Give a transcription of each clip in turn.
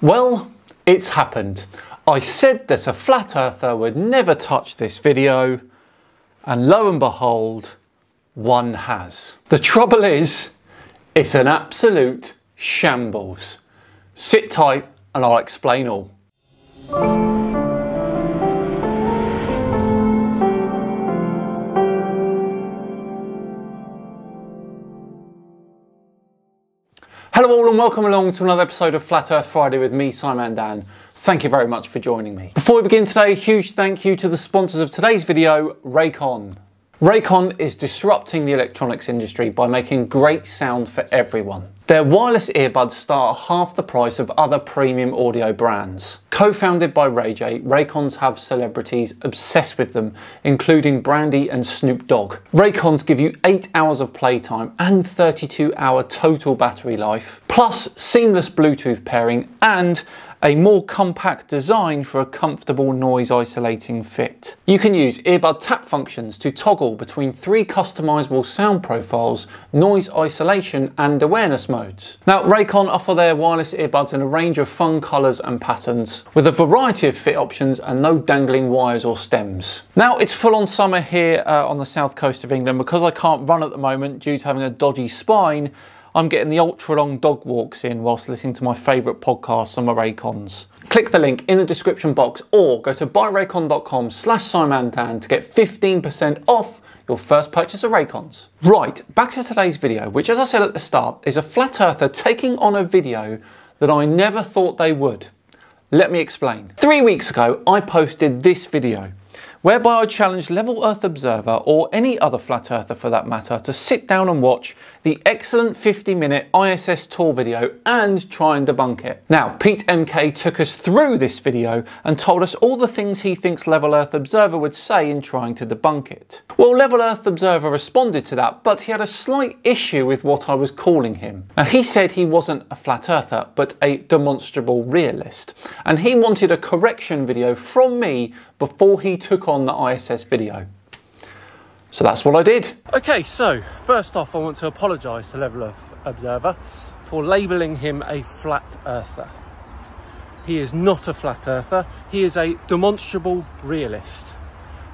Well, it's happened. I said that a flat earther would never touch this video, and lo and behold, one has. The trouble is, it's an absolute shambles. Sit tight and I'll explain all. Hello all and welcome along to another episode of Flat Earth Friday with me, Simon Dan. Thank you very much for joining me. Before we begin today, a huge thank you to the sponsors of today's video, Raycon. Raycon is disrupting the electronics industry by making great sound for everyone. Their wireless earbuds start at half the price of other premium audio brands. Co-founded by Ray J, Raycons have celebrities obsessed with them, including Brandy and Snoop Dogg. Raycons give you 8 hours of playtime and 32-hour total battery life, plus seamless Bluetooth pairing and a more compact design for a comfortable noise isolating fit. You can use earbud tap functions to toggle between 3 customizable sound profiles, noise isolation and awareness modes. Now Raycon offer their wireless earbuds in a range of fun colours and patterns, with a variety of fit options and no dangling wires or stems. Now it's full on summer here on the south coast of England. Because I can't run at the moment due to having a dodgy spine, I'm getting the ultra long dog walks in whilst listening to my favourite podcasts on my Raycons. Click the link in the description box or go to buyraycon.com/SimonDan to get 15% off your first purchase of Raycons. Right, back to today's video, which as I said at the start, is a flat earther taking on a video that I never thought they would. Let me explain. 3 weeks ago, I posted this video, whereby I challenged Level Earth Observer, or any other flat earther for that matter, to sit down and watch the excellent 50-minute ISS tour video and try and debunk it. Now, Pete MK took us through this video and told us all the things he thinks Level Earth Observer would say in trying to debunk it. Well, Level Earth Observer responded to that, but he had a slight issue with what I was calling him. Now, he said he wasn't a flat earther, but a demonstrable realist, and he wanted a correction video from me before he took on the ISS video. So that's what I did. Okay, so first off I want to apologise to Level Earth Observer for labelling him a flat earther. He is not a flat earther, he is a demonstrable realist.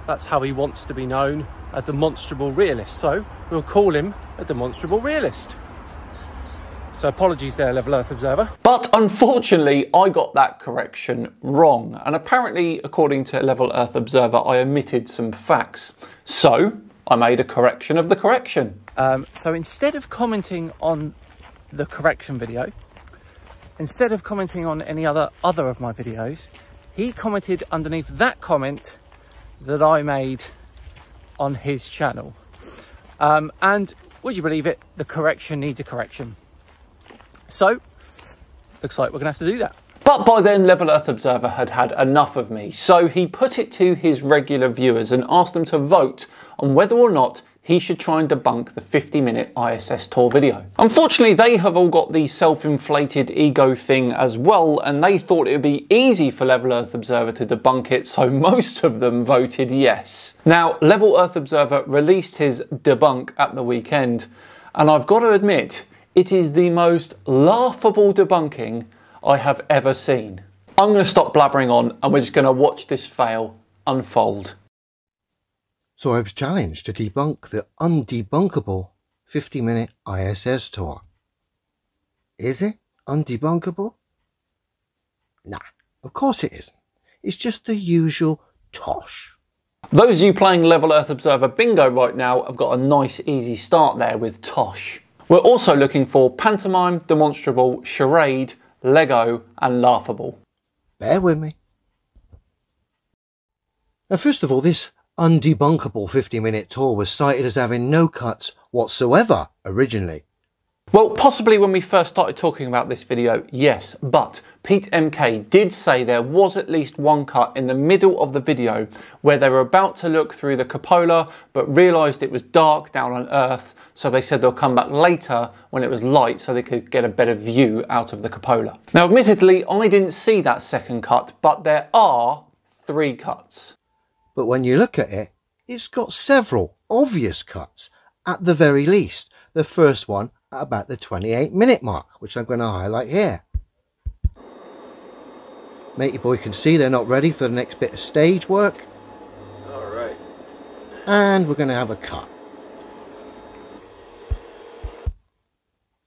That's how he wants to be known, a demonstrable realist. So we'll call him a demonstrable realist. So apologies there, Level Earth Observer. But unfortunately, I got that correction wrong. And apparently, according to Level Earth Observer, I omitted some facts. So I made a correction of the correction. So instead of commenting on the correction video, instead of commenting on any other of my videos, he commented underneath that comment that I made on his channel. And would you believe it, the correction needs a correction. So, looks like we're going to have to do that. But by then, Level Earth Observer had had enough of me, so he put it to his regular viewers and asked them to vote on whether or not he should try and debunk the 50-minute ISS tour video. Unfortunately, they have all got the self-inflated ego thing as well, and they thought it would be easy for Level Earth Observer to debunk it, so most of them voted yes. Now, Level Earth Observer released his debunk at the weekend, and I've got to admit, it is the most laughable debunking I have ever seen. I'm going to stop blabbering on and we're just going to watch this fail unfold. So I was challenged to debunk the undebunkable 50-minute ISS tour. Is it undebunkable? Nah, of course it isn't. It's just the usual tosh. Those of you playing Level Earth Observer bingo right now have got a nice easy start there with tosh. We're also looking for pantomime, demonstrable, charade, Lego and laughable. Bear with me. Now first of all, this undebunkable 50-minute tour was cited as having no cuts whatsoever originally. Well, possibly when we first started talking about this video, yes, but Pete MK did say there was at least one cut in the middle of the video where they were about to look through the cupola but realised it was dark down on Earth, so they said they'll come back later when it was light so they could get a better view out of the cupola. Now admittedly, I didn't see that second cut, but there are 3 cuts. But when you look at it, it's got several obvious cuts, at the very least. The first one at about the 28-minute mark, which I'm going to highlight here. Matey boy can see they're not ready for the next bit of stage work. Alright. And we're going to have a cut.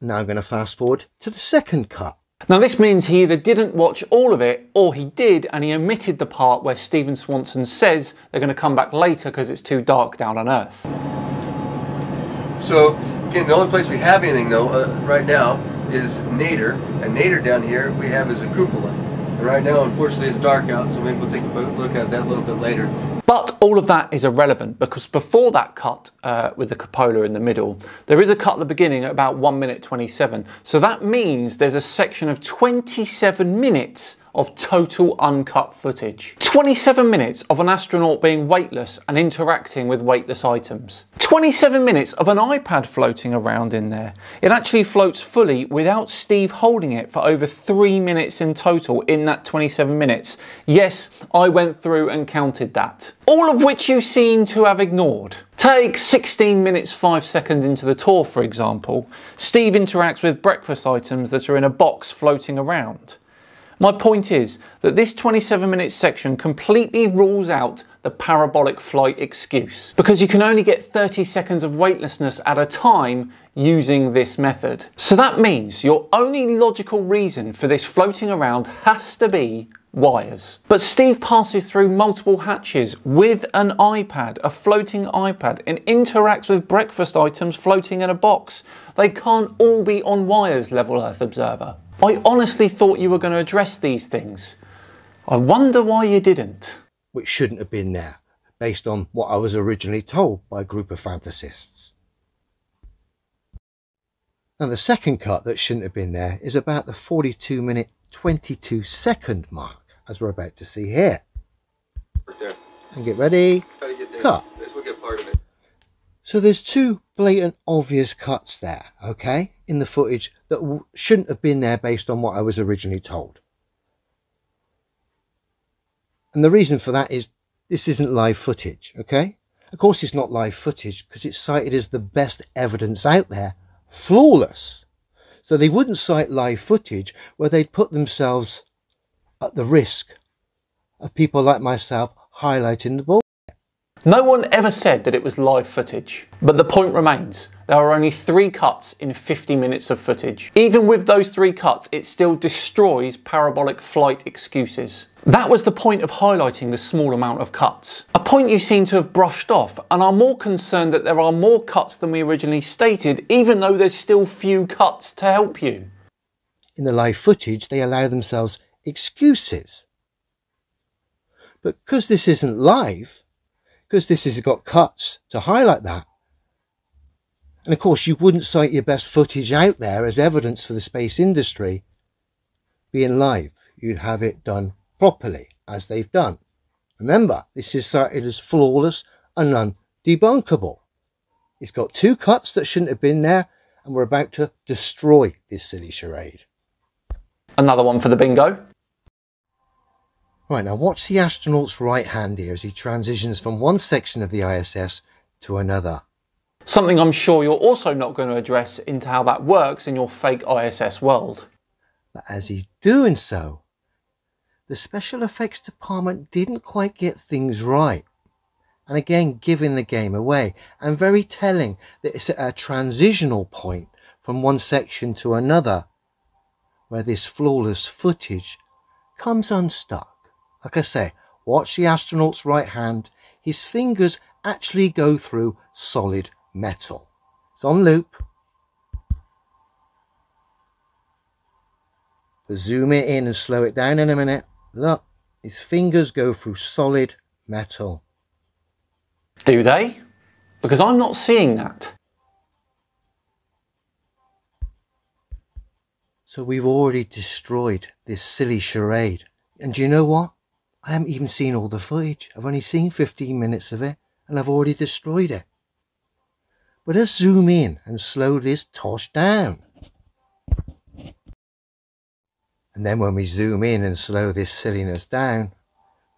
Now I'm going to fast forward to the second cut. Now this means he either didn't watch all of it, or he did and he omitted the part where Stephen Swanson says they're going to come back later because it's too dark down on Earth. So, again, the only place we have anything though, right now, is Nader. And Nader down here we have is a cupola. And right now, unfortunately, it's dark out, so maybe we'll take a look at that a little bit later. But all of that is irrelevant, because before that cut with the cupola in the middle, there is a cut at the beginning at about 1 minute 27. So that means there's a section of 27 minutes of total uncut footage. 27 minutes of an astronaut being weightless and interacting with weightless items. 27 minutes of an iPad floating around in there. It actually floats fully without Steve holding it for over 3 minutes in total in that 27 minutes. Yes, I went through and counted that. All of which you seem to have ignored. Take 16 minutes 5 seconds into the tour, for example. Steve interacts with breakfast items that are in a box floating around. My point is that this 27-minute section completely rules out the parabolic flight excuse, because you can only get 30 seconds of weightlessness at a time using this method. So that means your only logical reason for this floating around has to be wires. But Steve passes through multiple hatches with an iPad, a floating iPad, and interacts with breakfast items floating in a box. They can't all be on wires, Level Earth Observer. I honestly thought you were going to address these things. I wonder why you didn't. Which shouldn't have been there, based on what I was originally told by a group of fantasists. Now the second cut that shouldn't have been there is about the 42-minute 22-second mark, as we're about to see here. Right there. And get ready, Try to get there. cut. This will get part of it. So there's two blatant obvious cuts there, okay, in the footage that shouldn't have been there based on what I was originally told. And the reason for that is this isn't live footage, okay? Of course it's not live footage because it's cited as the best evidence out there, flawless. So they wouldn't cite live footage where they'd put themselves at the risk of people like myself highlighting the ball. No one ever said that it was live footage, but the point remains. There are only 3 cuts in 50 minutes of footage. Even with those 3 cuts, it still destroys parabolic flight excuses. That was the point of highlighting the small amount of cuts. A point you seem to have brushed off and are more concerned that there are more cuts than we originally stated, even though there's still few cuts to help you. In the live footage, they allow themselves excuses. But because this isn't live, because this has got cuts to highlight that, and of course you wouldn't cite your best footage out there as evidence for the space industry being live. You'd have it done properly, as they've done. Remember, this is cited as flawless and undebunkable. It's got 2 cuts that shouldn't have been there, and we're about to destroy this silly charade. Another one for the bingo. Right, now watch the astronaut's right hand here as he transitions from one section of the ISS to another. Something I'm sure you're also not going to address into how that works in your fake ISS world. But as he's doing so, the special effects department didn't quite get things right. And again, giving the game away, and very telling that it's at a transitional point from one section to another where this flawless footage comes unstuck. Like I say, watch the astronaut's right hand. His fingers actually go through solid metal. It's on loop. We'll zoom it in and slow it down in a minute. Look, his fingers go through solid metal. Do they? Because I'm not seeing that. So we've already destroyed this silly charade. And do you know what? I haven't even seen all the footage. I've only seen 15 minutes of it, and I've already destroyed it. But let's zoom in and slow this tosh down. And then when we zoom in and slow this silliness down,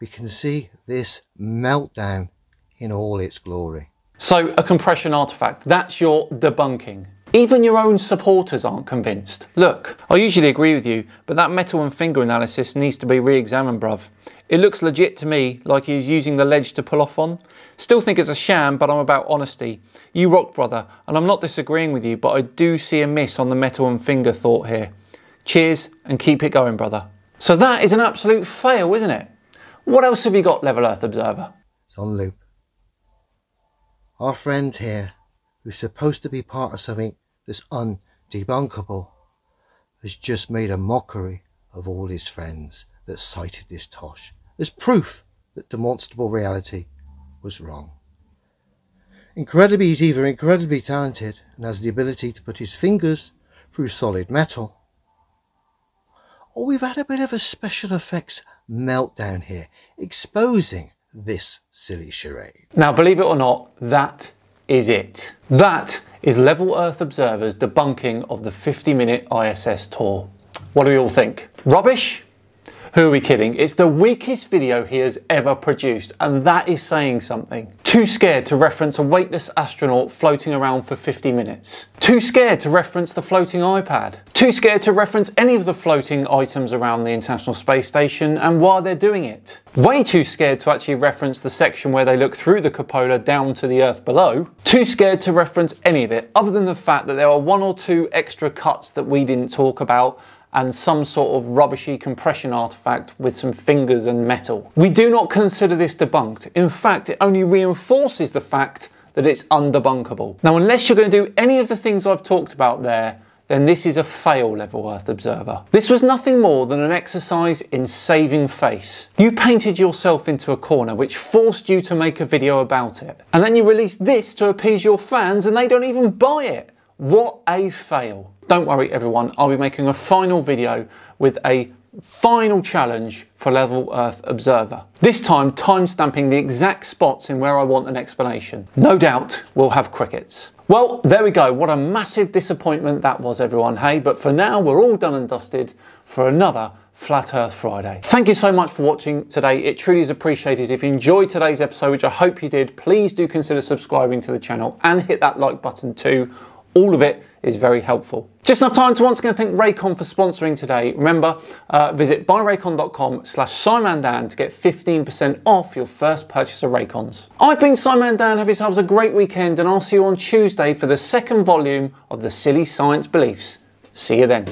we can see this meltdown in all its glory. So a compression artifact, that's your debunking. Even your own supporters aren't convinced. Look, I usually agree with you, but that metal and finger analysis needs to be re-examined, bruv. It looks legit to me, like he's using the ledge to pull off on. Still think it's a sham, but I'm about honesty. You rock, brother, and I'm not disagreeing with you, but I do see a miss on the metal and finger thought here. Cheers, and keep it going, brother. So that is an absolute fail, isn't it? What else have you got, Level Earth Observer? It's on loop. Our friend here, who's supposed to be part of something that's undebunkable, has just made a mockery of all his friends that cited this tosh as proof that demonstrable reality was wrong. Incredibly, he's either incredibly talented and has the ability to put his fingers through solid metal, or we've had a bit of a special effects meltdown here, exposing this silly charade. Now, believe it or not, that is it. That is Level Earth Observer's debunking of the 50-minute ISS tour. What do we all think? Rubbish? Who are we kidding? It's the weakest video he has ever produced, and that is saying something. Too scared to reference a weightless astronaut floating around for 50 minutes. Too scared to reference the floating iPad. Too scared to reference any of the floating items around the International Space Station and why they're doing it. Way too scared to actually reference the section where they look through the cupola down to the Earth below. Too scared to reference any of it, other than the fact that there are 1 or 2 extra cuts that we didn't talk about, and some sort of rubbishy compression artifact with some fingers and metal. We do not consider this debunked. In fact, it only reinforces the fact that it's undebunkable. Now, unless you're going to do any of the things I've talked about there, then this is a fail, Level Earth Observer. This was nothing more than an exercise in saving face. You painted yourself into a corner which forced you to make a video about it. And then you released this to appease your fans and they don't even buy it. What a fail. Don't worry everyone, I'll be making a final video with a final challenge for Level Earth Observer. This time timestamping the exact spots in where I want an explanation. No doubt we'll have crickets. Well, there we go. What a massive disappointment that was, everyone, hey? But for now, we're all done and dusted for another Flat Earth Friday. Thank you so much for watching today. It truly is appreciated. If you enjoyed today's episode, which I hope you did, please do consider subscribing to the channel and hit that like button too. All of it is very helpful. Just enough time to once again thank Raycon for sponsoring today. Remember, visit buyraycon.com/SimanDan to get 15% off your first purchase of Raycons. I've been Simon Dan. Have yourselves a great weekend, and I'll see you on Tuesday for the second volume of the Silly Science Beliefs. See you then.